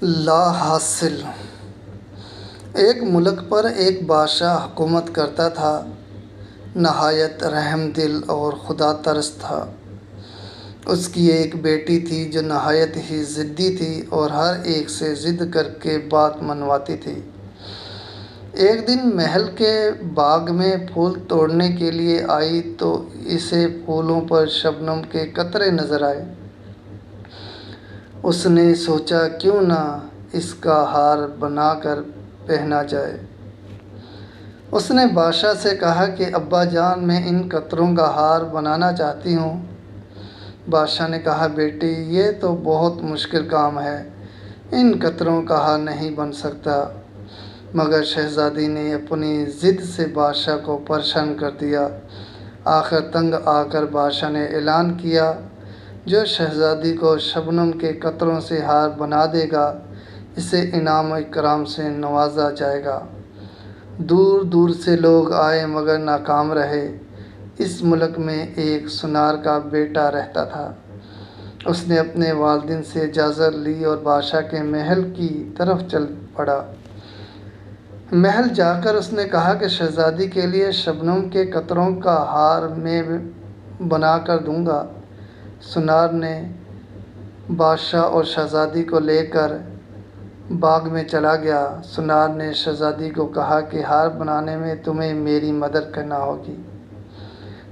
لا حاصل۔ ایک ملک پر ایک بادشاہ حکومت کرتا تھا، نہایت رحم دل اور خدا ترس تھا۔ اس کی ایک بیٹی تھی جو نہایت ہی ضدی تھی اور ہر ایک سے ضد کر کے بات منواتی تھی۔ ایک دن محل کے باغ میں پھول توڑنے کے لیے آئی تو اسے پھولوں پر شبنم کے قطرے نظر آئے۔ اس نے سوچا کیوں نہ اس کا ہار بنا کر پہنا جائے۔ اس نے بادشاہ سے کہا کہ ابا جان، میں ان قطروں کا ہار بنانا چاہتی ہوں۔ بادشاہ نے کہا، بیٹی یہ تو بہت مشکل کام ہے، ان قطروں کا ہار نہیں بن سکتا۔ مگر شہزادی نے اپنی ضد سے بادشاہ کو پریشان کر دیا۔ آخر تنگ آ کر بادشاہ نے اعلان کیا، جو شہزادی کو شبنم کے قطروں سے ہار بنا دے گا اسے انعام و اکرام سے نوازا جائے گا۔ دور دور سے لوگ آئے مگر ناکام رہے۔ اس ملک میں ایک سونار کا بیٹا رہتا تھا۔ اس نے اپنے والدین سے اجازت لی اور بادشاہ کے محل کی طرف چل پڑا۔ محل جا کر اس نے کہا کہ شہزادی کے لیے شبنم کے قطروں کا ہار میں بنا کر دوں گا۔ سونار نے بادشاہ اور شہزادی کو لے کر باغ میں چلا گیا۔ سونار نے شہزادی کو کہا کہ ہار بنانے میں تمہیں میری مدد کرنا ہوگی۔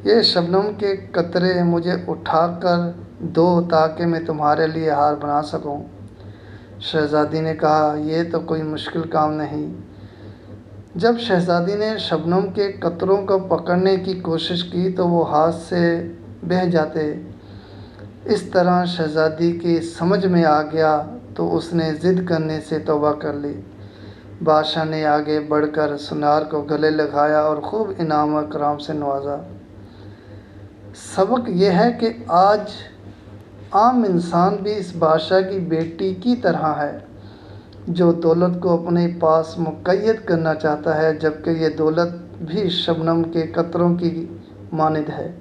یہ شبنم کے قطرے مجھے اٹھا کر دو تاکہ میں تمہارے لیے ہار بنا سکوں۔ شہزادی نے کہا، یہ تو کوئی مشکل کام نہیں۔ جب شہزادی نے شبنم کے قطروں کو پکڑنے کی کوشش کی تو وہ ہاتھ سے بہہ جاتے۔ اس طرح شہزادی کی سمجھ میں آ گیا تو اس نے ضد کرنے سے توبہ کر لی۔ بادشاہ نے آگے بڑھ کر سونار کو گلے لگایا اور خوب انعام و اکرام سے نوازا۔ سبق یہ ہے کہ آج عام انسان بھی اس بادشاہ کی بیٹی کی طرح ہے، جو دولت کو اپنے پاس مقید کرنا چاہتا ہے، جبکہ یہ دولت بھی شبنم کے قطروں کی مانند ہے،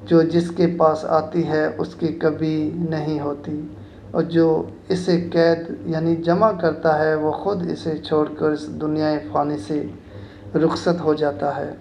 جو جس کے پاس آتی ہے اس کی کبھی نہیں ہوتی، اور جو اسے قید یعنی جمع کرتا ہے وہ خود اسے چھوڑ کر اس دنیا فانی سے رخصت ہو جاتا ہے۔